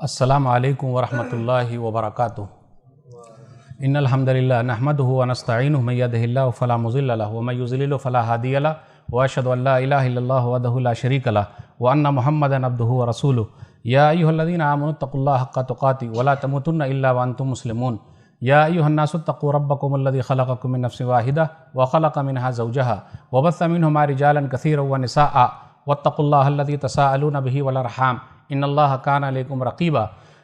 السلام علیکم ورحمۃ اللہ وبرکاتہ۔ ان الحمد للہ نحمده ونستعینه من یهده اللہ فلا مضل له ومن یضلل فلا هادی له واشهد ان لا الہ الا اللہ وحدہ لا شریک له وان محمدا عبدہ ورسولہ۔ یا ایھا الذین آمنوا اتقوا اللہ حق تقاتہ ولا تموتن الا وانتم مسلمون۔ یا ایھا الناس اتقوا ربکم الذی خلقکم من نفس واحدہ وخلق منها زوجها وبث منہما رجالا کثیرا ونساء واتقوا اللہ الذی تساءلون به والارحام ان اللہ کان علیکم رقیبا۔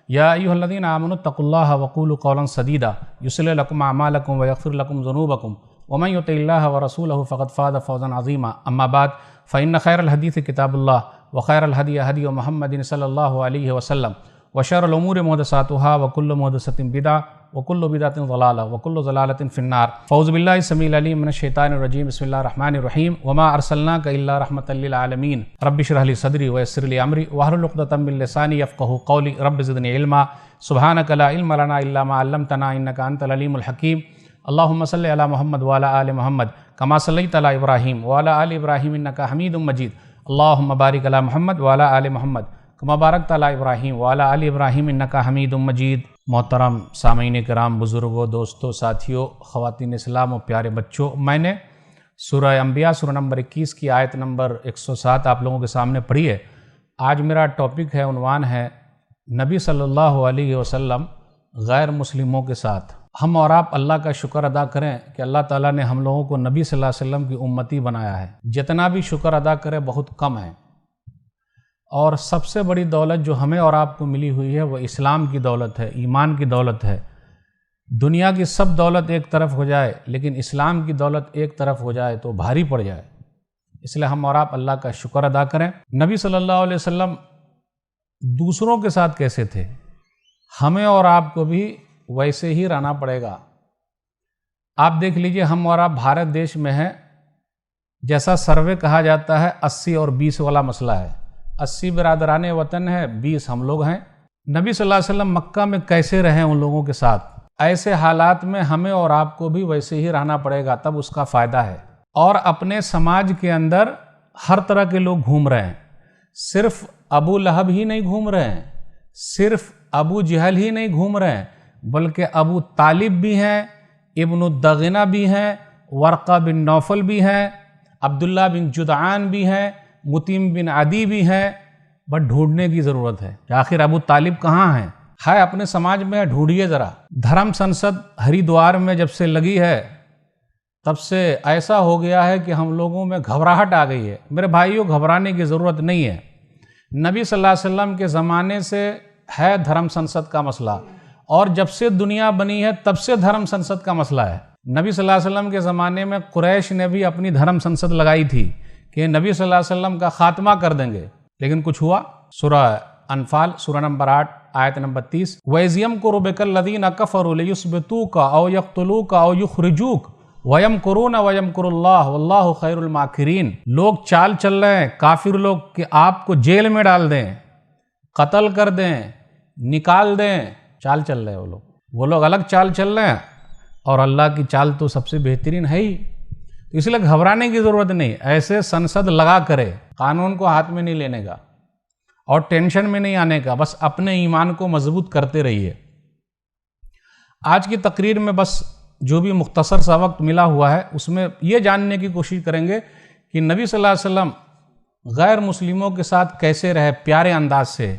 یا ایھا الذین آمنوا اتقوا اللہ وقولوا قولا سدیدا یصلح لکم اعمالکم ویغفر لکم ذنوبکم ومن یطع اللہ ورسولہ فقد فاز فوزا عظیما۔ اما بعد فإن خیر الحدیث کتاب اللہ وخیر الہدی ہدی محمد صلی اللہ علیہ وسلم وشر الامور محدثاتها وکل محدثۃ بدعہ وکل بدعۃ ضلالہ وکل ضلالۃ فی النار۔ فاعوذ باللہ السمیع العلیم من الشیطان الرجیم، بسم اللہ الرحمن الرحیم۔ وما ارسلناک الا رحمۃ للعالمین، رب اشرح لی صدری ویسر لی امری واحلل عقدۃ من لسانی یفقہوا قولی، رب زدنی علما سبحانک لا علم لنا الا ما علمتنا انک انت العلیم الحکیم۔ اللہم صلی علی محمد وعلی آل محمد کما صلیت علی ابراہیم وعلی آل ابراہیم انک حمید مجید۔ اللہم بارک علی محمد وعلی آل محمد کما بارکت علی ابراہیم وعلی آل ابراہیم انک حمید مجید۔ محترم سامعین کرام، بزرگوں، دوستوں، ساتھیوں، خواتین اسلام و پیارے بچوں، میں نے سورہ انبیاء سورہ نمبر 21 کی آیت نمبر 107 آپ لوگوں کے سامنے پڑھی ہے۔ آج میرا ٹاپک ہے، عنوان ہے نبی صلی اللہ علیہ وسلم غیر مسلموں کے ساتھ۔ ہم اور آپ اللہ کا شکر ادا کریں کہ اللہ تعالیٰ نے ہم لوگوں کو نبی صلی اللہ علیہ وسلم کی امتی بنایا ہے۔ جتنا بھی شکر ادا کرے بہت کم ہے، اور سب سے بڑی دولت جو ہمیں اور آپ کو ملی ہوئی ہے وہ اسلام کی دولت ہے، ایمان کی دولت ہے۔ دنیا کی سب دولت ایک طرف ہو جائے لیکن اسلام کی دولت ایک طرف ہو جائے تو بھاری پڑ جائے، اس لیے ہم اور آپ اللہ کا شکر ادا کریں۔ نبی صلی اللہ علیہ وسلم دوسروں کے ساتھ کیسے تھے، ہمیں اور آپ کو بھی ویسے ہی رہنا پڑے گا۔ آپ دیکھ لیجئے، ہم اور آپ بھارت دیش میں ہیں، جیسا سروے کہا جاتا ہے 80 اور 20 والا مسئلہ ہے۔ 80 برادران وطن ہے، 20 ہم لوگ ہیں۔ نبی صلی اللہ علیہ وسلم مکہ میں کیسے رہیں ان لوگوں کے ساتھ، ایسے حالات میں ہمیں اور آپ کو بھی ویسے ہی رہنا پڑے گا، تب اس کا فائدہ ہے۔ اور اپنے سماج کے اندر ہر طرح کے لوگ گھوم رہے ہیں، صرف ابو لہب ہی نہیں گھوم رہے ہیں، صرف ابو جہل ہی نہیں گھوم رہے ہیں، بلکہ ابو طالب بھی ہیں، ابن الدغنہ بھی ہیں، ورقہ بن نوفل بھی ہیں، عبداللہ بن جدعان بھی ہیں، متیم بن عدی بھی ہیں۔ بٹ ڈھونڈنے کی ضرورت ہے کہ آخر ابو طالب کہاں ہیں؟ ہے اپنے سماج میں، ڈھونڈیے ذرا۔ دھرم سنسد ہریدوار میں جب سے لگی ہے تب سے ایسا ہو گیا ہے کہ ہم لوگوں میں گھبراہٹ آ گئی ہے۔ میرے بھائیوں، گھبرانے کی ضرورت نہیں ہے۔ نبی صلی اللہ علیہ وسلم کے زمانے سے ہے دھرم سنسد کا مسئلہ، اور جب سے دنیا بنی ہے تب سے دھرم سنسد کا مسئلہ ہے۔ نبی صلی اللہ علیہ وسلم کے زمانے میں قریش نے بھی اپنی دھرم سنسد لگائی تھی کہ نبی صلی اللہ علیہ وسلم کا خاتمہ کر دیں گے، لیکن کچھ ہوا؟ سورہ انفال سورہ نمبر 8 آیت نمبر 30، وَإِذْ يَمْكُرُ بِكَ الَّذِينَ كَفَرُوا لِيُثْبِتُوكَ أَوْ يَقْتُلُوكَ أَوْ يُخْرِجُوكَ وَيَمْكُرُونَ وَيَمْكُرُ اللَّهُ وَاللَّهُ خَيْرُ الْمَاكِرِينَ۔ لوگ چال چل رہے ہیں، کافر لوگ، کہ آپ کو جیل میں ڈال دیں، قتل کر دیں، نکال دیں، چال چل رہے ہیں وہ لوگ الگ چال چل رہے ہیں، اور اللہ کی چال تو سب سے بہترین ہے ہی۔ اس لیے گھبرانے کی ضرورت نہیں، ایسے سنسد لگا کرے، قانون کو ہاتھ میں نہیں لینے کا اور ٹینشن میں نہیں آنے کا، بس اپنے ایمان کو مضبوط کرتے رہیے۔ آج کی تقریر میں بس جو بھی مختصر سا وقت ملا ہوا ہے اس میں یہ جاننے کی کوشش کریں گے کہ نبی صلی اللہ علیہ وسلم غیر مسلموں کے ساتھ کیسے رہے، پیارے انداز سے۔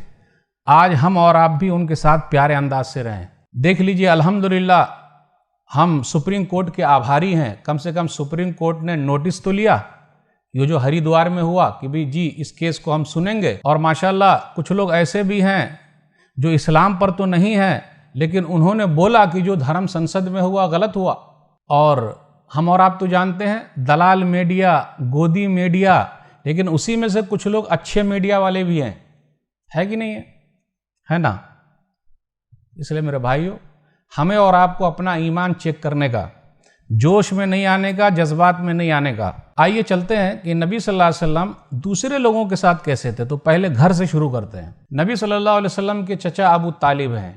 آج ہم اور آپ بھی ان کے ساتھ پیارے انداز سے رہیں۔ دیکھ لیجئے، الحمدللہ ہم سپریم کورٹ کے آبھاری ہیں، کم سے کم سپریم کورٹ نے نوٹس تو لیا، یہ جو ہریدوار میں ہوا کہ بھی جی اس کیس کو ہم سنیں گے۔ اور ماشاءاللہ کچھ لوگ ایسے بھی ہیں جو اسلام پر تو نہیں ہیں لیکن انہوں نے بولا کہ جو دھرم سنسد میں ہوا غلط ہوا۔ اور ہم اور آپ تو جانتے ہیں دلال میڈیا، گودی میڈیا، لیکن اسی میں سے کچھ لوگ اچھے میڈیا والے بھی ہیں، ہے کہ نہیں ہے نا؟ اس لیے میرے بھائیوں، ہمیں اور آپ کو اپنا ایمان چیک کرنے کا، جوش میں نہیں آنے کا، جذبات میں نہیں آنے کا۔ آئیے چلتے ہیں کہ نبی صلی اللہ علیہ وسلم دوسرے لوگوں کے ساتھ کیسے تھے۔ تو پہلے گھر سے شروع کرتے ہیں۔ نبی صلی اللہ علیہ وسلم کے چچا ابو طالب ہیں،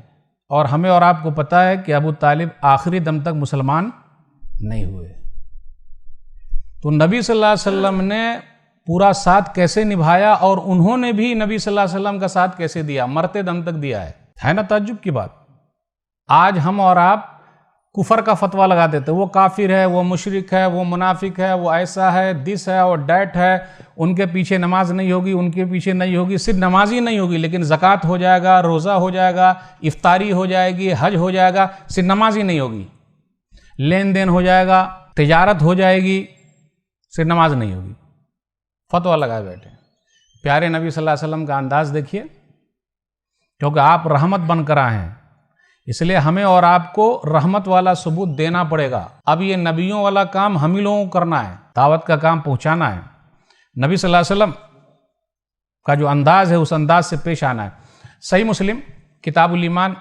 اور ہمیں اور آپ کو پتہ ہے کہ ابو طالب آخری دم تک مسلمان نہیں ہوئے۔ تو نبی صلی اللہ علیہ وسلم نے پورا ساتھ کیسے نبھایا اور انہوں نے بھی نبی صلی اللہ علیہ وسلم کا ساتھ کیسے دیا، مرتے دم تک دیا ہے نا تعجب کی بات۔ آج ہم اور آپ کفر کا فتویٰ لگا دیتے، وہ کافر ہے، وہ مشرک ہے، وہ منافق ہے، وہ ایسا ہے، دس ہے اور ڈیٹ ہے، ان کے پیچھے نماز نہیں ہوگی، ان کے پیچھے نہیں ہوگی، صرف نماز ہی نہیں ہوگی لیکن زکوٰۃ ہو جائے گا، روزہ ہو جائے گا، افطاری ہو جائے گی، حج ہو جائے گا، صرف نماز ہی نہیں ہوگی، لین دین ہو جائے گا، تجارت ہو جائے گی، صرف نماز نہیں ہوگی، فتویٰ لگائے بیٹھے۔ پیارے نبی صلی اللہ علیہ وسلم کا انداز دیکھیے، کیونکہ آپ رحمت بن کر آئے ہیں، اس لیے ہمیں اور آپ کو رحمت والا ثبوت دینا پڑے گا۔ اب یہ نبیوں والا کام ہم ہی لوگوں کو کرنا ہے، دعوت کا کام پہنچانا ہے، نبی صلی اللہ علیہ وسلم کا جو انداز ہے اس انداز سے پیش آنا ہے۔ صحیح مسلم کتاب الایمان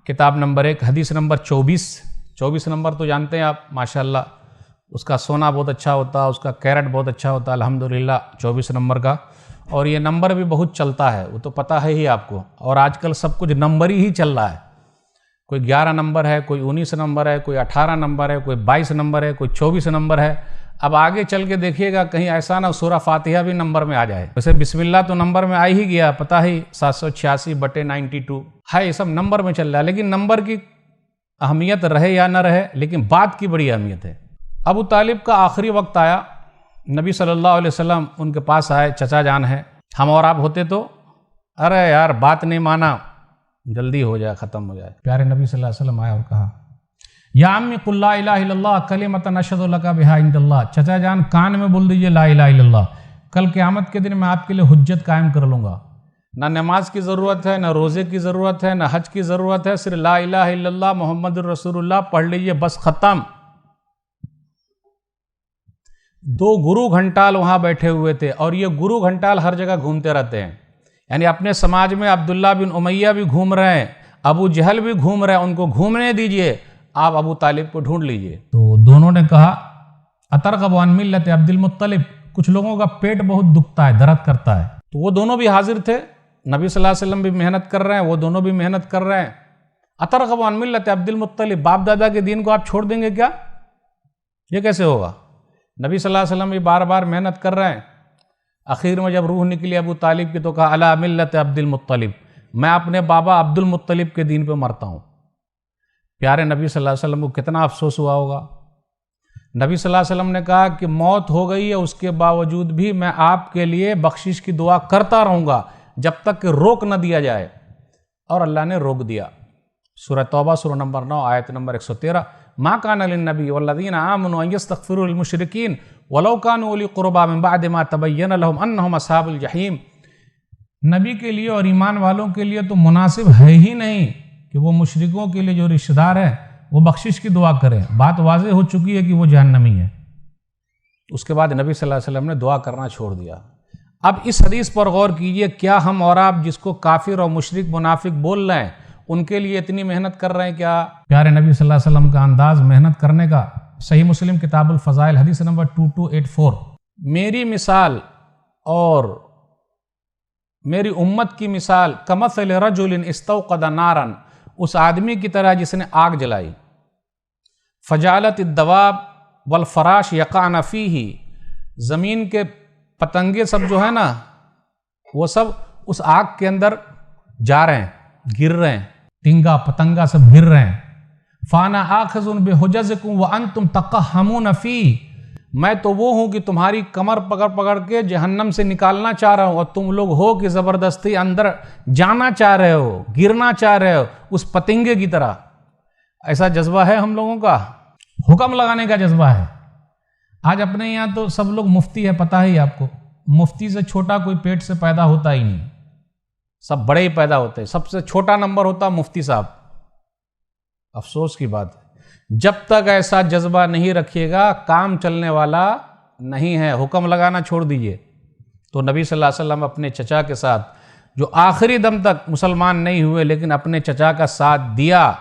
کتاب نمبر 1 حدیث نمبر 24 نمبر تو جانتے ہیں آپ، ماشاءاللہ اس کا سونا بہت اچھا ہوتا ہے، اس کا کیرٹ بہت اچھا ہوتا ہے الحمدللہ 24 نمبر کا، اور یہ نمبر بھی بہت چلتا ہے، وہ تو پتہ ہے ہی آپ کو، اور آج کل سب کچھ نمبر ہی چل رہا ہے، کوئی 11 نمبر ہے، کوئی 19 نمبر ہے، کوئی 18 نمبر ہے، کوئی 22 نمبر ہے، کوئی 24 نمبر ہے۔ اب آگے چل کے دیکھیے گا کہیں ایسا نہ سورہ فاتحہ بھی نمبر میں آ جائے، ویسے بسم اللہ تو نمبر میں آ ہی گیا، پتہ ہی 786/92 ہے، یہ سب نمبر میں چل رہا ہے، لیکن نمبر کی اہمیت رہے یا نہ رہے لیکن بات کی بڑی اہمیت ہے۔ ابو طالب کا آخری وقت آیا، نبی صلی اللہ علیہ وسلم ان کے پاس آئے، چچا جان ہے، ہم اور آپ ہوتے تو ارے یار بات نہیں مانا، جلدی ہو جائے، ختم ہو جائے۔ پیارے نبی صلی اللہ علیہ وسلم آئے اور کہا یا امی قل لا الہ الا اللہ کلمۃ اشہد لک بہا عند اللہ، چچا جان کان میں بول دیجئے لا الہ الا اللہ، کل قیامت کے دن میں آپ کے لیے حجت قائم کر لوں گا، نہ نماز کی ضرورت ہے، نہ روزے کی ضرورت ہے، نہ حج کی ضرورت ہے، صرف لا الہ الا اللہ محمد الرسول اللہ پڑھ لیجئے، بس ختم۔ 2 گرو گھنٹال وہاں بیٹھے ہوئے تھے، اور یہ گرو گھنٹال ہر جگہ گھومتے رہتے ہیں، یعنی اپنے سماج میں عبداللہ بن امیہ بھی گھوم رہے ہیں، ابو جہل بھی گھوم رہے ہیں، ان کو گھومنے دیجئے، آپ ابو طالب کو ڈھونڈ لیجئے۔ تو دونوں نے کہا اترغب عن ملت عبد المطلب، کچھ لوگوں کا پیٹ بہت دکھتا ہے، درد کرتا ہے، تو وہ دونوں بھی حاضر تھے، نبی صلی اللہ علیہ وسلم بھی محنت کر رہے ہیں، وہ دونوں بھی محنت کر رہے ہیں۔ اترغب عن ملت عبد المطلب، باپ دادا کے دین کو آپ چھوڑ دیں گے کیا؟ یہ کیسے ہوگا؟ نبی صلی اللہ علیہ وسلم بھی بار بار محنت کر رہے ہیں، آخر میں جب روح نکلی ابو طالب کی تو کہا علی ملت عبد المطلب، میں اپنے بابا عبد المطلب کے دین پہ مرتا ہوں۔ پیارے نبی صلی اللہ علیہ وسلم کو کتنا افسوس ہوا ہوگا۔ نبی صلی اللہ علیہ وسلم نے کہا کہ موت ہو گئی ہے، اس کے باوجود بھی میں آپ کے لیے بخشش کی دعا کرتا رہوں گا جب تک کہ روک نہ دیا جائے، اور اللہ نے روک دیا۔ سورہ توبہ سورہ نمبر 9 آیت نمبر 113، ما کان للنبی والذین آمنوا ان یستغفروا للمشرکین ولو کانوا اولی قربی من بعد ما تبین لهم انہم اصحاب الجحیم، نبی کے لیے اور ایمان والوں کے لیے تو مناسب ہے ہی نہیں کہ وہ مشرکوں کے لیے جو رشتہ دار ہیں وہ بخشش کی دعا کریں، بات واضح ہو چکی ہے کہ وہ جہنمی ہے۔ اس کے بعد نبی صلی اللہ علیہ وسلم نے دعا کرنا چھوڑ دیا۔ اب اس حدیث پر غور کیجئے، کیا ہم اور آپ جس کو کافر اور مشرک منافق بول رہے ہیں ان کے لیے اتنی محنت کر رہے ہیں کیا؟ پیارے نبی صلی اللہ علیہ وسلم کا انداز محنت کرنے کا، صحیح مسلم کتاب الفضائل حدیث نمبر 2284، میری مثال اور میری امت کی مثال کمثل رجل استوقد نارا، اس آدمی کی طرح جس نے آگ جلائی، فجعلت الدواب والفراش یقعن فیہ، زمین کے پتنگے سب جو ہے نا وہ سب اس آگ کے اندر جا رہے ہیں، گر رہے ہیں، ٹنگا پتنگا سب گر رہے ہیں، فانا آخذ بحجزکم وانتم تقہمون فیہ، میں تو وہ ہوں کہ تمہاری کمر پکڑ پکڑ کے جہنم سے نکالنا چاہ رہا ہوں، اور تم لوگ ہو کہ زبردستی اندر جانا چاہ رہے ہو، گرنا چاہ رہے ہو اس پتنگے کی طرح۔ ایسا جذبہ ہے ہم لوگوں کا، حکم لگانے کا جذبہ ہے۔ آج اپنے یہاں تو سب لوگ مفتی ہے، پتہ ہی آپ کو، مفتی سے چھوٹا کوئی پیٹ سے پیدا ہوتا ہی نہیں، سب بڑے ہی پیدا ہوتے ہیں، سب سے چھوٹا نمبر ہوتا مفتی صاحب۔ افسوس کی بات ہے، جب تک ایسا جذبہ نہیں رکھیے گا کام چلنے والا نہیں ہے، حکم لگانا چھوڑ دیجئے۔ تو نبی صلی اللہ علیہ وسلم اپنے چچا کے ساتھ، جو آخری دم تک مسلمان نہیں ہوئے لیکن اپنے چچا کا ساتھ دیا،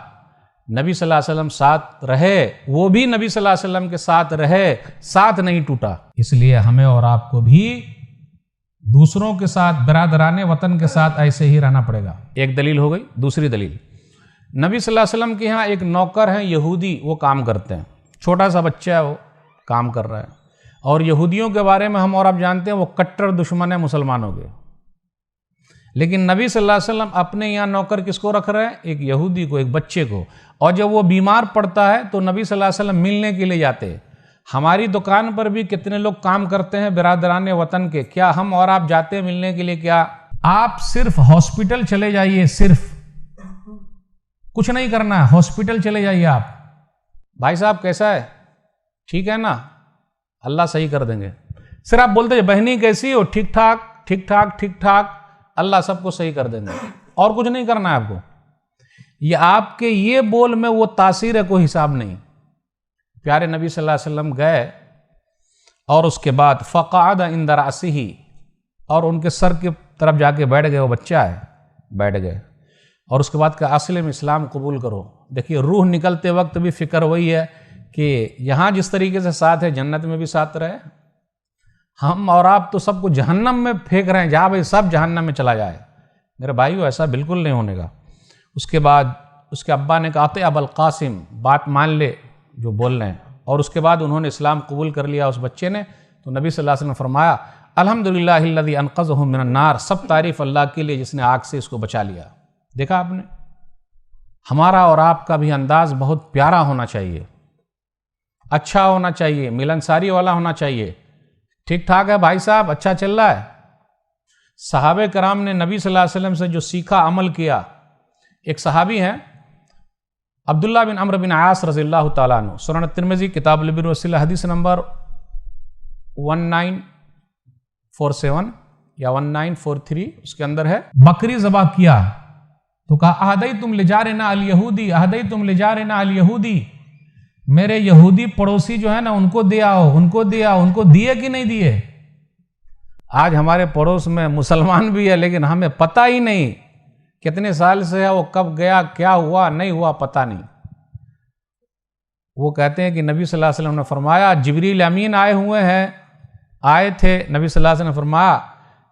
نبی صلی اللہ علیہ وسلم ساتھ رہے، وہ بھی نبی صلی اللہ علیہ وسلم کے ساتھ رہے، ساتھ نہیں ٹوٹا۔ اس لیے ہمیں اور آپ کو بھی دوسروں کے ساتھ، برادران وطن کے ساتھ ایسے ہی رہنا پڑے گا۔ ایک دلیل ہو گئی۔ دوسری دلیل، نبی صلی اللہ علیہ وسلم کے ہاں ایک نوکر ہیں یہودی، وہ کام کرتے ہیں، چھوٹا سا بچہ ہے وہ کام کر رہا ہے، اور یہودیوں کے بارے میں ہم اور آپ جانتے ہیں وہ کٹر دشمن ہیں مسلمانوں کے، لیکن نبی صلی اللہ علیہ وسلم اپنے یہاں نوکر کس کو رکھ رہے ہیں؟ ایک یہودی کو، ایک بچے کو، اور جب وہ بیمار پڑتا ہے تو نبی صلی اللہ علیہ وسلم ملنے کے لیے جاتے ہیں۔ ہماری دکان پر بھی کتنے لوگ کام کرتے ہیں برادران وطن کے، کیا ہم اور آپ جاتے ہیں ملنے کے لیے؟ کیا آپ صرف ہاسپٹل چلے جائیے، صرف کچھ نہیں کرنا ہے، ہاسپٹل چلے جائیے آپ، بھائی صاحب کیسا ہے، ٹھیک ہے نا، اللہ صحیح کر دیں گے۔ صرف آپ بولتے ہیں بہنی کیسی ہو، ٹھیک ٹھاک ٹھیک ٹھاک ٹھیک ٹھاک، اللہ سب کو صحیح کر دیں گے، اور کچھ نہیں کرنا ہے آپ کو۔ یہ آپ کے یہ بول میں وہ تاثیر ہے، کوئی حساب نہیں۔ پیارے نبی صلی اللہ علیہ وسلم گئے اور اس کے بعد فقعد عند رأسہ، اور ان کے سر کی طرف جا کے بیٹھ گئے، وہ بچہ ہے، بیٹھ گئے، اور اس کے بعد کہ اسلم، اسلام قبول کرو۔ دیکھیے روح نکلتے وقت بھی فکر وہی ہے کہ یہاں جس طریقے سے ساتھ ہے جنت میں بھی ساتھ رہے۔ ہم اور آپ تو سب کو جہنم میں پھینک رہے ہیں، جہاں بھائی سب جہنم میں چلا جائے، میرے بھائیو ایسا بالکل نہیں ہونے گا۔ اس کے بعد اس کے ابا نے کہا ابا القاسم، بات مان لے جو بول رہے ہیں، اور اس کے بعد انہوں نے اسلام قبول کر لیا اس بچے نے۔ تو نبی صلی اللہ علیہ وسلم نے فرمایا الحمدللہ الذی انقذہ من النار، سب تعریف اللہ کے لیے جس نے آگ سے اس کو بچا لیا۔ دیکھا آپ نے، ہمارا اور آپ کا بھی انداز بہت پیارا ہونا چاہیے، اچھا ہونا چاہیے، ملنساری والا ہونا چاہیے۔ ٹھیک ٹھاک ہے بھائی صاحب، اچھا چل رہا ہے۔ صحابہ کرام نے نبی صلی اللہ علیہ وسلم سے جو سیکھا، عمل کیا۔ ایک صحابی ہیں عبداللہ بن عمرو بن عاص رضی اللہ تعالیٰ عنہ، سنن ترمذی کتاب البر والصلہ حدیث نمبر 1947 یا 1943 اس کے اندر ہے، بکری ذبح کیا تو کہا اہدیتم لجارنا الیہودی، اہدیتم لجارنا الیہودی، میرے یہودی پڑوسی جو ہے نا ان کو دے آؤ، ان کو دے آؤ، ان کو دیے کہ نہیں دیے؟ آج ہمارے پڑوس میں مسلمان بھی ہے لیکن ہمیں پتہ ہی نہیں کتنے سال سے ہے، وہ کب گیا، کیا ہوا نہیں ہوا پتہ نہیں۔ وہ کہتے ہیں کہ نبی صلی اللہ علیہ وسلم نے فرمایا جبریل امین آئے ہوئے ہیں، آئے تھے، نبی صلی اللہ علیہ وسلم نے فرمایا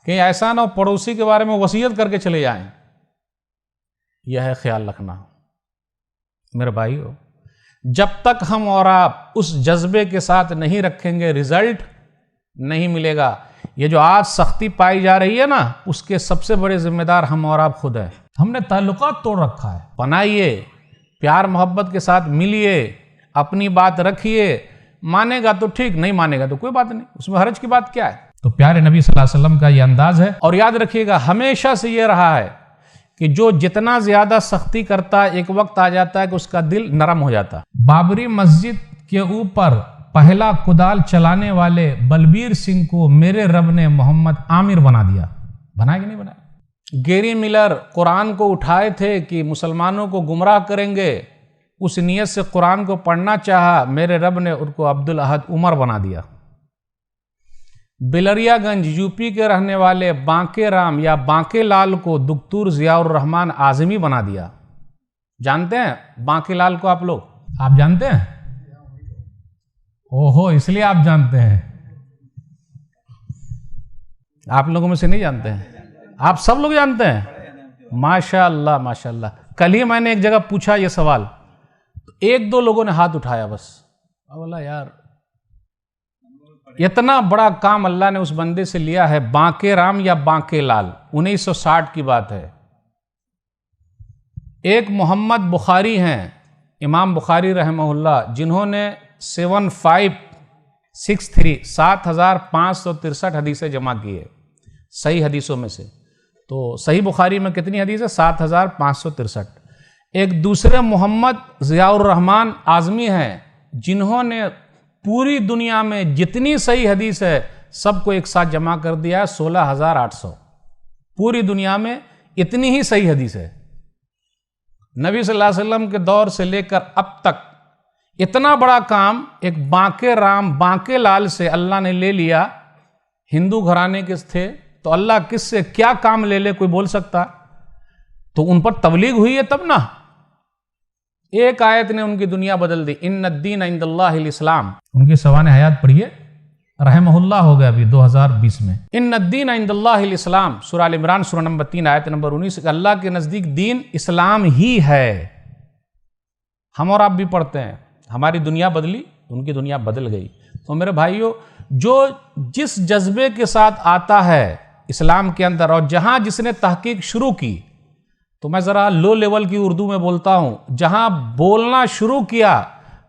کہ ایسا نہ ہو پڑوسی کے بارے میں وصیت کر کے چلے جائیں۔ یہ ہے خیال رکھنا میرے بھائیو، جب تک ہم اور آپ اس جذبے کے ساتھ نہیں رکھیں گے رزلٹ نہیں ملے گا۔ یہ جو آج سختی پائی جا رہی ہے نا، اس کے سب سے بڑے ذمہ دار ہم اور آپ خود ہیں۔ ہم نے تعلقات توڑ رکھا ہے۔ بنائیے، پیار محبت کے ساتھ ملیے، اپنی بات رکھیے، مانے گا تو ٹھیک، نہیں مانے گا تو کوئی بات نہیں، اس میں حرج کی بات کیا ہے؟ تو پیارے نبی صلی اللہ علیہ وسلم کا یہ انداز ہے، اور یاد رکھیے گا ہمیشہ سے یہ رہا ہے کہ جو جتنا زیادہ سختی کرتا ہے ایک وقت آ جاتا ہے کہ اس کا دل نرم ہو جاتا ہے۔ بابری مسجد کے اوپر پہلا کدال چلانے والے بلبیر سنگھ کو میرے رب نے محمد عامر بنا دیا، بنایا کہ نہیں بنایا؟ گیری ملر قرآن کو اٹھائے تھے کہ مسلمانوں کو گمراہ کریں گے، اس نیت سے قرآن کو پڑھنا چاہا، میرے رب نے ان کو عبدالاحد عمر بنا دیا۔ بلریا گنج یو پی کے رہنے والے بانکے رام یا بانکے لال کو دکتور ضیاء الرحمن اعظمی بنا دیا۔ جانتے ہیں بانکے لال کو؟ آپ لوگ آپ جانتے ہیں؟ اوہو، اس لیے آپ جانتے ہیں، آپ لوگوں میں سے نہیں جانتے ہیں، آپ سب لوگ جانتے ہیں، ماشاء اللہ ماشاء اللہ۔ کل ہی میں نے ایک جگہ پوچھا یہ سوال، ایک دو لوگوں نے ہاتھ اٹھایا بس، بولا یار اتنا بڑا کام اللہ نے اس بندے سے لیا ہے، بانکے رام یا بانکے لال، 1960 کی بات ہے۔ ایک محمد بخاری ہیں، امام بخاری رحمہ اللہ، جنہوں نے 7563 حدیثیں جمع کی ہے صحیح حدیثوں میں سے۔ تو صحیح بخاری میں کتنی حدیث ہے؟ 7563۔ ایک دوسرے محمد ضیاء الرحمن اعظمی ہیں، جنہوں نے پوری دنیا میں جتنی صحیح حدیث ہے سب کو ایک ساتھ جمع کر دیا ہے، 16800۔ پوری دنیا میں اتنی ہی صحیح حدیث ہے۔ نبی صلی اللہ علیہ وسلم کے دور سے لے کر اب تک اتنا بڑا کام ایک بانکے رام بانکے لال سے اللہ نے لے لیا۔ ہندو گھرانے کے تھے تو اللہ کس سے کیا کام لے لے، کوئی بول سکتا؟ تو ان پر تبلیغ ہوئی ہے تب نا، ایک آیت نے ان کی دنیا بدل دی، ان الدین عند اللہ الاسلام۔ ان کی سوانح حیات پڑھیے، رحمہ اللہ ہو گیا ابھی 2020 میں۔ ان الدین عند اللہ الاسلام، سورہ ال عمران سورہ نمبر 3 آیت نمبر 19، کہ اللہ کے نزدیک دین اسلام ہی ہے۔ ہم اور آپ بھی پڑھتے ہیں، ہماری دنیا بدلی، ان کی دنیا بدل گئی۔ تو میرے بھائیوں، جو جس جذبے کے ساتھ آتا ہے اسلام کے اندر، اور جہاں جس نے تحقیق شروع کی، تو میں ذرا لو لیول کی اردو میں بولتا ہوں، جہاں بولنا شروع کیا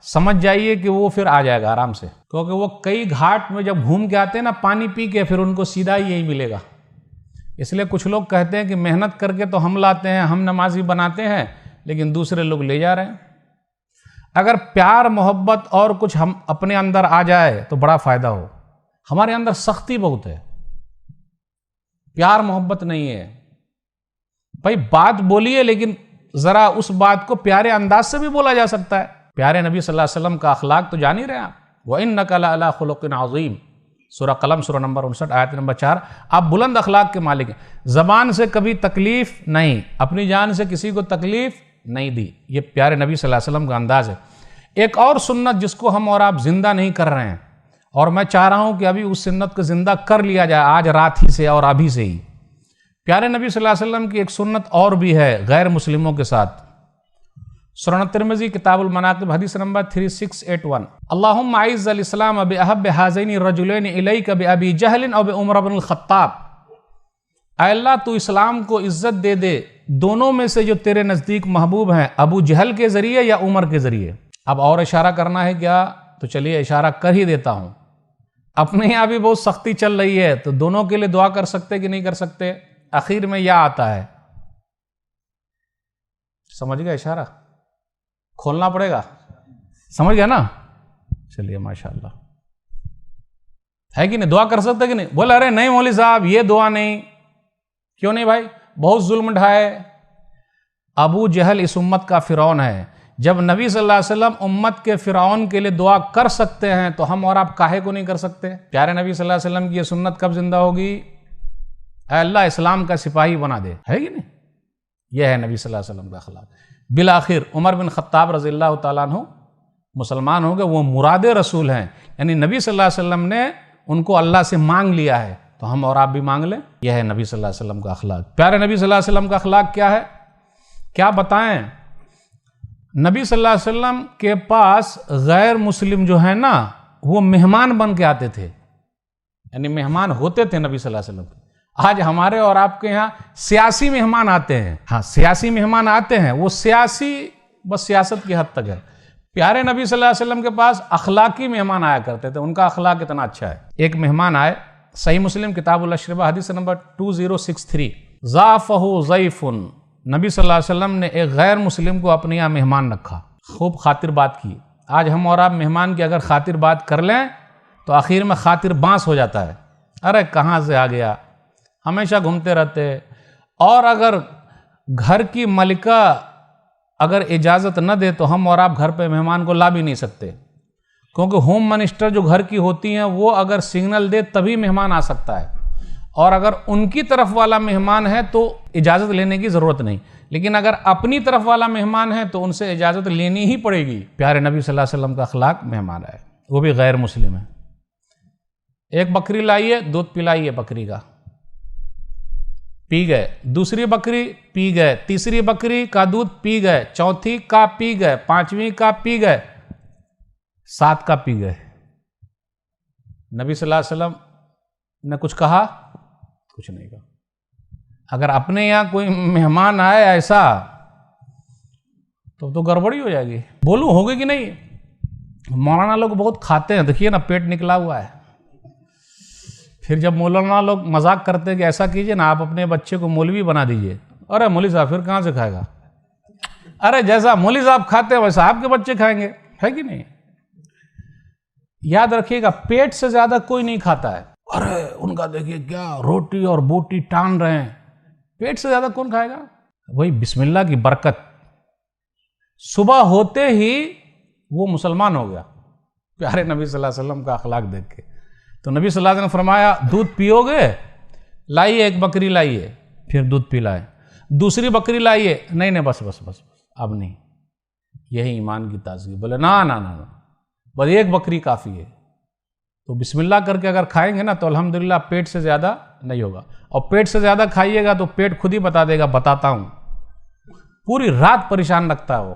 سمجھ جائیے کہ وہ پھر آ جائے گا آرام سے، کیونکہ وہ کئی گھاٹ میں جب گھوم کے آتے ہیں نا پانی پی کے، پھر ان کو سیدھا ہی یہی ملے گا۔ اس لیے کچھ لوگ کہتے ہیں کہ محنت کر کے تو ہم لاتے ہیں، ہم نمازی بناتے ہیں، لیکن دوسرے لوگ لے جا رہے ہیں۔ اگر پیار محبت اور کچھ ہم اپنے اندر آ جائے تو بڑا فائدہ ہو۔ ہمارے اندر سختی بہت ہے، پیار محبت نہیں ہے۔ بھائی بات بولیے، لیکن ذرا اس بات کو پیارے انداز سے بھی بولا جا سکتا ہے۔ پیارے نبی صلی اللہ علیہ وسلم کا اخلاق تو جان ہی رہے ہیں آپ، وَإِنَّكَ لَعَلَىٰ خُلُقٍ عَظِيمٍ، سورہ قلم سورہ نمبر 59 آیت نمبر 4۔ آپ بلند اخلاق کے مالک ہیں، زبان سے کبھی تکلیف نہیں، اپنی جان سے کسی کو تکلیف نہیں دی، یہ پیارے نبی صلی اللہ علیہ وسلم کا انداز ہے۔ ایک اور سنت جس کو ہم اور آپ زندہ نہیں کر رہے ہیں، اور میں چاہ رہا ہوں کہ ابھی اس سنت کو زندہ کر لیا جائے آج رات ہی سے اور ابھی سے ہی۔ پیارے نبی صلی اللہ علیہ وسلم کی ایک سنت اور بھی ہے غیر مسلموں کے ساتھ۔ سنن ترمذی کتاب المناقب حدیث نمبر 3681، اللہم اعز الاسلام باحب ہذین الرجلین الیک بابی جہل او بعمر بن الخطاب، اے اللہ تو اسلام کو عزت دے دے دونوں میں سے جو تیرے نزدیک محبوب ہیں، ابو جہل کے ذریعے یا عمر کے ذریعے۔ اب اور اشارہ کرنا ہے کیا؟ تو چلیے اشارہ کر ہی دیتا ہوں۔ اپنے یہاں بھی بہت سختی چل رہی ہے، تو دونوں کے لیے دعا کر سکتے کہ نہیں کر سکتے؟ آخر میں یا آتا ہے، سمجھ گئے اشارہ؟ کھولنا پڑے گا، سمجھ گیا نا؟ چلیے ماشاءاللہ، ہے کہ نہیں؟ دعا کر سکتے کہ نہیں؟ بولے ارے نہیں مولوی صاحب یہ دعا نہیں، کیوں نہیں بھائی؟ بہت ظلم ڈھائے، ابو جہل اس امت کا فرعون ہے۔ جب نبی صلی اللہ علیہ وسلم امت کے فرعون کے لیے دعا کر سکتے ہیں تو ہم اور آپ کاہے کو نہیں کر سکتے؟ پیارے نبی صلی اللہ علیہ وسلم کی یہ سنت کب زندہ ہوگی؟ اے اللہ اسلام کا سپاہی بنا دے، ہے کہ نہیں؟ یہ ہے نبی صلی اللہ علیہ وسلم کا اخلاق۔ بالآخر عمر بن خطاب رضی اللہ تعالیٰ عنہ مسلمان ہو گئے، وہ مراد رسول ہیں، یعنی نبی صلی اللہ علیہ وسلم نے ان کو اللہ سے مانگ لیا ہے، تو ہم اور آپ بھی مانگ لیں۔ یہ ہے نبی صلی اللہ علیہ وسلم کا اخلاق۔ پیارے نبی صلی اللہ علیہ وسلم کا اخلاق کیا ہے؟ کیا بتائیں؟ نبی صلی اللہ علیہ وسلم کے پاس غیر مسلم جو ہیں نا وہ مہمان بن کے آتے تھے، یعنی مہمان ہوتے تھے نبی صلی اللہ علیہ وسلم کے۔ آج ہمارے اور آپ کے یہاں سیاسی مہمان آتے ہیں، ہاں سیاسی مہمان آتے ہیں، وہ سیاسی بس سیاست کی حد تک ہے۔ پیارے نبی صلی اللہ علیہ وسلم کے پاس اخلاقی مہمان آیا کرتے تھے، ان کا اخلاق اتنا اچھا ہے۔ ایک مہمان آئے، صحیح مسلم کتاب الاشربہ حدیث نمبر 2063، ضافہ ضیف، نبی صلی اللہ علیہ وسلم نے ایک غیر مسلم کو اپنے یہاں مہمان رکھا، خوب خاطر بات کی۔ آج ہم اور آپ مہمان کی اگر خاطر بات کر لیں تو آخر میں خاطر بانس ہو جاتا ہے، ارے کہاں سے آ گیا، ہمیشہ گھومتے رہتے۔ اور اگر گھر کی ملکہ اگر اجازت نہ دے تو ہم اور آپ گھر پہ مہمان کو لا بھی نہیں سکتے، کیونکہ ہوم منسٹر جو گھر کی ہوتی ہیں وہ اگر سگنل دے تبھی مہمان آ سکتا ہے، اور اگر ان کی طرف والا مہمان ہے تو اجازت لینے کی ضرورت نہیں، لیکن اگر اپنی طرف والا مہمان ہے تو ان سے اجازت لینی ہی پڑے گی۔ پیارے نبی صلی اللہ علیہ وسلم کا اخلاق مہمان ہے، وہ بھی غیر مسلم ہے۔ ایک بکری لائیے، دودھ پلائیے بکری کا، پی گئے، دوسری بکری پی گئے، تیسری بکری کا دودھ پی گئے، چوتھی کا پی گئے، پانچویں کا پی گئے، 7 کا پی گئے۔ نبی صلی اللہ علیہ وسلم نے کچھ کہا؟ کچھ نہیں کہا۔ اگر اپنے یہاں کوئی مہمان آئے ایسا تو گڑبڑی ہو جائے گی، بولوں ہوگی کہ نہیں؟ مولانا لوگ بہت کھاتے ہیں، دیکھیے نا پیٹ نکلا ہوا ہے، پھر جب مولانا لوگ مذاق کرتے ہیں کہ ایسا کیجئے نا آپ اپنے بچے کو مولوی بنا دیجئے، ارے مولوی صاحب پھر کہاں سے کھائے گا؟ ارے جیسا مولوی صاحب کھاتے ہیں ویسا آپ کے بچے کھائیں گے، ہے کہ نہیں؟ یاد رکھیے گا پیٹ سے زیادہ کوئی نہیں کھاتا ہے، ارے ان کا دیکھیے کیا روٹی اور بوٹی ٹان رہے ہیں، پیٹ سے زیادہ کون کھائے گا؟ وہی بسم اللہ کی برکت، صبح ہوتے ہی وہ مسلمان ہو گیا پیارے نبی صلی اللہ علیہ وسلم کا اخلاق دیکھ کے۔ تو نبی صلی اللہ علیہ وسلم نے فرمایا دودھ پیو گے؟ لائیے ایک بکری لائیے، پھر دودھ پلائے، دوسری بکری لائیے، نہیں بس اب نہیں، یہی ایمان کی تازگی۔ بولے نا بس ایک بکری کافی ہے۔ تو بسم اللہ کر کے اگر کھائیں گے نا تو الحمدللہ پیٹ سے زیادہ نہیں ہوگا، اور پیٹ سے زیادہ کھائیے گا تو پیٹ خود ہی بتا دے گا، بتاتا ہوں، پوری رات پریشان رکھتا ہے وہ۔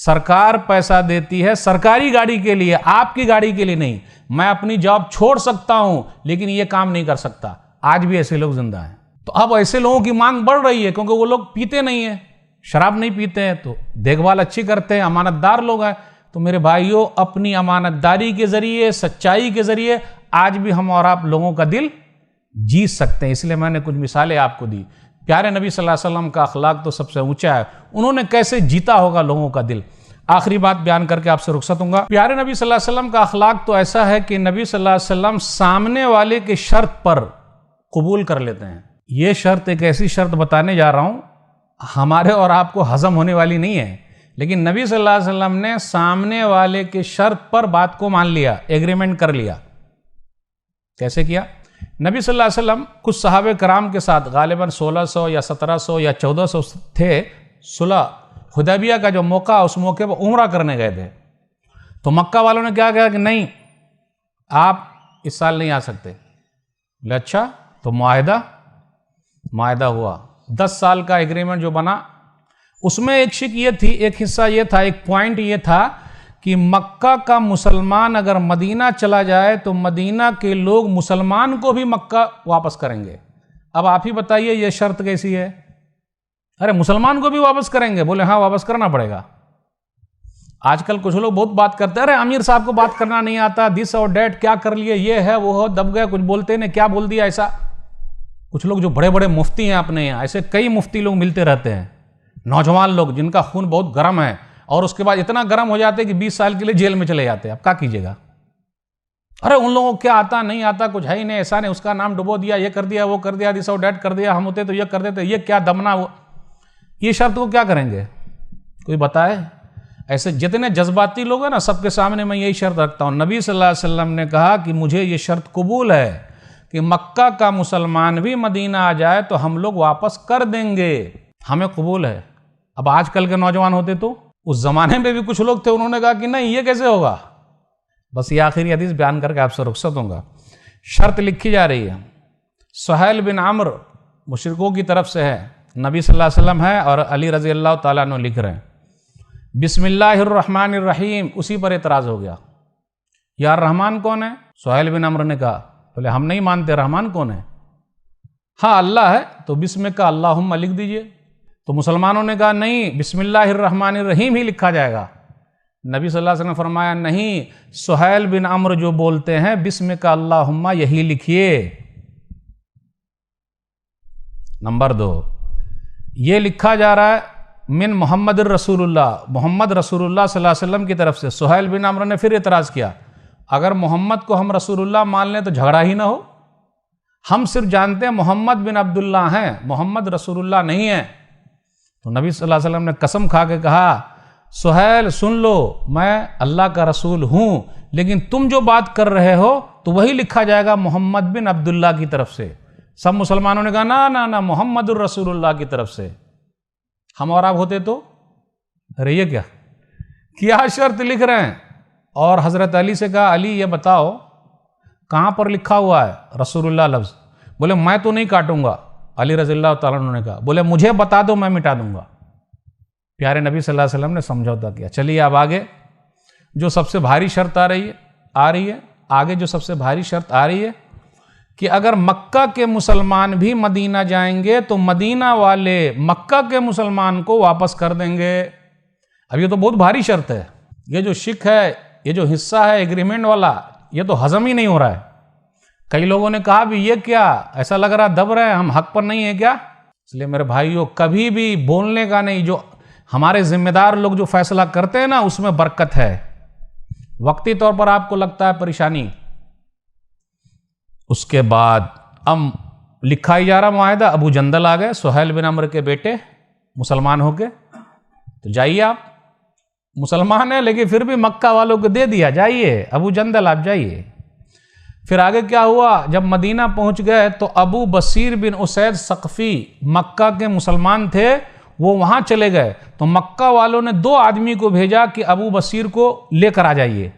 سرکار پیسہ دیتی ہے سرکاری گاڑی کے لیے، آپ کی گاڑی کے لیے نہیں۔ میں اپنی جاب چھوڑ سکتا ہوں لیکن یہ کام نہیں کر سکتا۔ آج بھی ایسے لوگ زندہ ہیں۔ تو اب ایسے لوگوں کی مانگ بڑھ رہی ہے کیونکہ وہ لوگ پیتے نہیں ہیں، شراب نہیں پیتے ہیں، تو دیکھ بھال اچھی کرتے ہیں، امانت دار لوگ ہیں۔ تو میرے بھائیوں، اپنی امانت داری کے ذریعے، سچائی کے ذریعے آج بھی ہم اور آپ لوگوں کا دل جیت سکتے ہیں۔ اس لیے میں نے کچھ مثالیں آپ کو دی۔ پیارے نبی صلی اللہ علیہ وسلم کا اخلاق تو سب سے اونچا ہے، انہوں نے کیسے جیتا ہوگا لوگوں کا دل۔ آخری بات بیان کر کے آپ سے رخصت ہوں گا۔ پیارے نبی صلی اللہ علیہ وسلم کا اخلاق تو ایسا ہے کہ نبی صلی اللہ علیہ وسلم سامنے والے کے شرط پر قبول کر لیتے ہیں۔ یہ شرط ایک ایسی شرط بتانے جا رہا ہوں ہمارے اور آپ کو ہضم ہونے والی نہیں ہے، لیکن نبی صلی اللہ علیہ وسلم نے سامنے والے کے شرط پر بات کو مان لیا، ایگریمنٹ کر لیا۔ کیسے کیا؟ نبی صلی اللہ علیہ وسلم کچھ صحابہ کرام کے ساتھ غالباً 1600 یا 1700 یا 1400 تھے، صلح حدیبیہ کا جو موقع، اس موقع پر عمرہ کرنے گئے تھے۔ تو مکہ والوں نے کیا کہا کہ نہیں، آپ اس سال نہیں آ سکتے۔ بولے اچھا، تو معاہدہ ہوا، 10 سال کا ایگریمنٹ جو بنا، اس میں ایک شک یہ تھی، ایک حصہ یہ تھا، ایک پوائنٹ یہ تھا کہ مکہ کا مسلمان اگر مدینہ چلا جائے تو مدینہ کے لوگ مسلمان کو بھی مکہ واپس کریں گے۔ اب آپ ہی بتائیے یہ شرط کیسی ہے؟ ارے مسلمان کو بھی واپس کریں گے؟ بولے ہاں واپس کرنا پڑے گا۔ آج کل کچھ لوگ بہت بات کرتے ہیں، ارے امیر صاحب کو بات کرنا نہیں آتا، دس اور ڈیٹ کیا کر لیے، یہ ہے وہ ہے، دب گئے، کچھ بولتے نے کیا بول دیا ایسا۔ کچھ لوگ جو بڑے بڑے مفتی ہیں اپنے یہاں، ایسے کئی مفتی لوگ ملتے رہتے ہیں، نوجوان لوگ جن کا خون بہت گرم ہے، اور اس کے بعد اتنا گرم ہو جاتے کہ 20 سال کے لیے جیل میں چلے جاتے ہیں۔ اب کیا کیجیے گا؟ ارے ان لوگوں کو کیا آتا نہیں آتا، کچھ ہے ہی نہیں، ایسا نہیں، اس کا نام ڈبو دیا، یہ کر دیا، وہ کر دیا، دس اور ڈیٹ کر دیا، ہم ہوتے تو یہ کر دیتے، یہ کیا دمنا وہ۔ یہ شرط کو کیا کریں گے؟ کوئی بتائے؟ ایسے جتنے جذباتی لوگ ہیں نا، سب کے سامنے میں یہی شرط رکھتا ہوں۔ نبی صلی اللہ علیہ وسلم نے کہا کہ مجھے یہ شرط قبول ہے کہ مکہ کا مسلمان بھی مدینہ آ جائے تو ہم لوگ واپس کر دیں گے، ہمیں قبول ہے۔ اب آج کل کے نوجوان ہوتے تو، اس زمانے میں بھی کچھ لوگ تھے، انہوں نے کہا کہ نہیں یہ کیسے ہوگا۔ بس یہ آخری حدیث بیان کر کے آپ سے رخصت ہوں گا۔ شرط لکھی جا رہی ہے، سہیل بن عمرو مشرکوں کی طرف سے ہے، نبی صلی اللہ علیہ وسلم ہے اور علی رضی اللہ تعالیٰ عنہ لکھ رہے ہیں، بسم اللہ الرحمن الرحیم۔ اسی پر اعتراض ہو گیا، یار رحمان کون ہے؟ سہیل بن عمرو نے کہا، بولے ہم نہیں مانتے، رحمان کون ہے؟ ہاں اللہ ہے، تو بسم کا اللہم لکھ دیجئے۔ تو مسلمانوں نے کہا نہیں، بسم اللہ الرحمن الرحیم ہی لکھا جائے گا۔ نبی صلی اللہ علیہ وسلم نے فرمایا نہیں، سہیل بن عمرو جو بولتے ہیں بسم کا اللہم یہی لکھیے۔ نمبر 2، یہ لکھا جا رہا ہے من محمد الرسول اللہ، محمد رسول اللہ صلی اللہ علیہ وسلم کی طرف سے۔ سہیل بن عمرو نے پھر اعتراض کیا، اگر محمد کو ہم رسول اللہ مان لیں تو جھگڑا ہی نہ ہو، ہم صرف جانتے ہیں محمد بن عبداللہ ہیں، محمد رسول اللہ نہیں ہیں۔ تو نبی صلی اللہ علیہ وسلم نے قسم کھا کے کہا، سہیل سن لو، میں اللہ کا رسول ہوں، لیکن تم جو بات کر رہے ہو تو وہی لکھا جائے گا محمد بن عبداللہ کی طرف سے۔ سب مسلمانوں نے کہا نہ محمد الرسول اللہ کی طرف سے۔ ہم اور آپ ہوتے تو ارے یہ کیا شرط لکھ رہے ہیں؟ اور حضرت علی سے کہا، علی یہ بتاؤ کہاں پر لکھا ہوا ہے رسول اللہ لفظ؟ بولے میں تو نہیں کاٹوں گا۔ علی رضی اللہ تعالیٰ عنہ نے کہا، بولے مجھے بتا دو میں مٹا دوں گا۔ پیارے نبی صلی اللہ علیہ وسلم نے سمجھوتا کیا۔ چلیے اب آگے جو سب سے بھاری شرط آ رہی ہے آگے جو سب سے بھاری شرط آ رہی ہے کہ اگر مکہ کے مسلمان بھی مدینہ جائیں گے تو مدینہ والے مکہ کے مسلمان کو واپس کر دیں گے۔ اب یہ تو بہت بھاری شرط ہے، یہ جو شک ہے، یہ جو حصہ ہے ایگریمنٹ والا، یہ تو ہضم ہی نہیں ہو رہا ہے۔ کئی لوگوں نے کہا بھی یہ کیا، ایسا لگ رہا دب رہے ہیں، ہم حق پر نہیں ہیں کیا؟ اس لیے میرے بھائیوں کبھی بھی بولنے کا نہیں، جو ہمارے ذمہ دار لوگ جو فیصلہ کرتے ہیں نا اس میں برکت ہے۔ وقتی طور پر آپ کو لگتا ہے پریشانی، اس کے بعد لکھا ہی جا رہا معاہدہ، ابو جندل آ گئے، سہیل بن عمرو کے بیٹے مسلمان ہو کے، تو جائیے آپ مسلمان ہیں لیکن پھر بھی مکہ والوں کو دے دیا، جائیے ابو جندل آپ جائیے۔ پھر آگے کیا ہوا، جب مدینہ پہنچ گئے تو ابو بصیر بن اسید ثقفی مکہ کے مسلمان تھے، وہ وہاں چلے گئے، تو مکہ والوں نے 2 آدمی کو بھیجا کہ ابو بصیر کو لے کر آ جائیے۔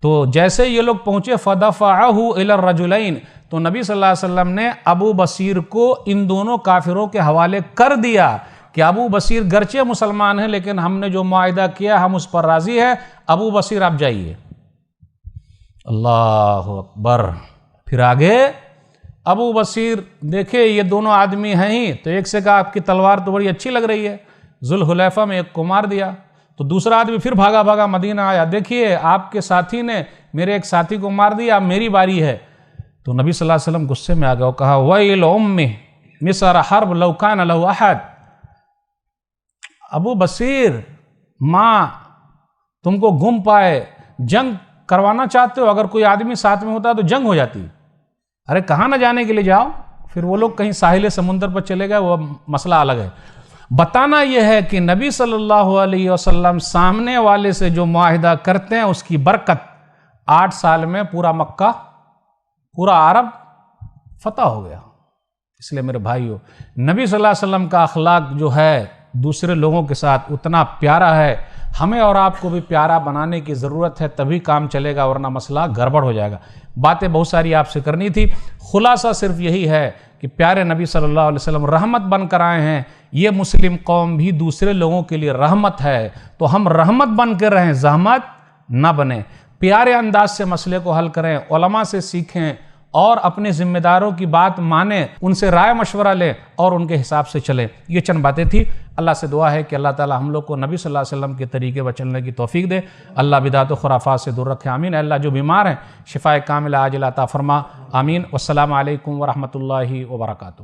تو جیسے یہ لوگ پہنچے فدفعہ الی الرجلین، تو نبی صلی اللہ علیہ وسلم نے ابو بصیر کو ان دونوں کافروں کے حوالے کر دیا کہ ابو بصیر گرچہ مسلمان ہیں لیکن ہم نے جو معاہدہ کیا ہم اس پر راضی ہیں، ابو بصیر آپ جائیے۔ اللہ اکبر۔ پھر آگے ابو بصیر دیکھے یہ دونوں آدمی ہیں ہی، تو ایک سے کہا آپ کی تلوار تو بڑی اچھی لگ رہی ہے، ذوالحلیفہ میں ایک کو مار دیا۔ تو دوسرا آدمی پھر بھاگا بھاگا مدینہ آیا، دیکھیے آپ کے ساتھی نے میرے ایک ساتھی کو مار دیا، اب میری باری ہے۔ تو نبی صلی اللہ علیہ وسلم غصے میں آ گئے اور کہا وَيْلُ أُمِّ مِصْرَ حَرْبْ لَوْ كَانَ لَهُ أَحَدٌ۔ ابو بصیر، ماں تم کو گم پائے، جنگ کروانا چاہتے ہو، اگر کوئی آدمی ساتھ میں ہوتا تو جنگ ہو جاتی۔ ارے کہاں نہ جانے کے لیے جاؤ، پھر وہ لوگ کہیں ساحل سمندر پر چلے گئے، وہ مسئلہ الگ ہے۔ بتانا یہ ہے کہ نبی صلی اللہ علیہ وسلم سامنے والے سے جو معاہدہ کرتے ہیں اس کی برکت 8 سال میں پورا مکہ، پورا عرب فتح ہو گیا۔ اس لیے میرے بھائیو، نبی صلی اللہ علیہ وسلم کا اخلاق جو ہے دوسرے لوگوں کے ساتھ اتنا پیارا ہے، ہمیں اور آپ کو بھی پیارا بنانے کی ضرورت ہے، تبھی کام چلے گا، ورنہ مسئلہ گڑبڑ ہو جائے گا۔ باتیں بہت ساری آپ سے کرنی تھی، خلاصہ صرف یہی ہے کہ پیارے نبی صلی اللہ علیہ وسلم رحمت بن کر آئے ہیں، یہ مسلم قوم بھی دوسرے لوگوں کے لیے رحمت ہے، تو ہم رحمت بن کے رہیں، زحمت نہ بنیں، پیارے انداز سے مسئلے کو حل کریں، علماء سے سیکھیں اور اپنے ذمہ داروں کی بات مانیں، ان سے رائے مشورہ لیں اور ان کے حساب سے چلیں۔ یہ چند باتیں تھی۔ اللہ سے دعا ہے کہ اللہ تعالی ہم لوگ کو نبی صلی اللہ علیہ وسلم کے طریقے پر چلنے کی توفیق دے، اللہ بدعت و خرافات سے دور رکھے، آمین۔ اے اللہ جو بیمار ہیں شفائے کاملہ عاجلہ عطا فرما، آمین۔ والسلام علیکم ورحمۃ اللہ وبرکاتہ۔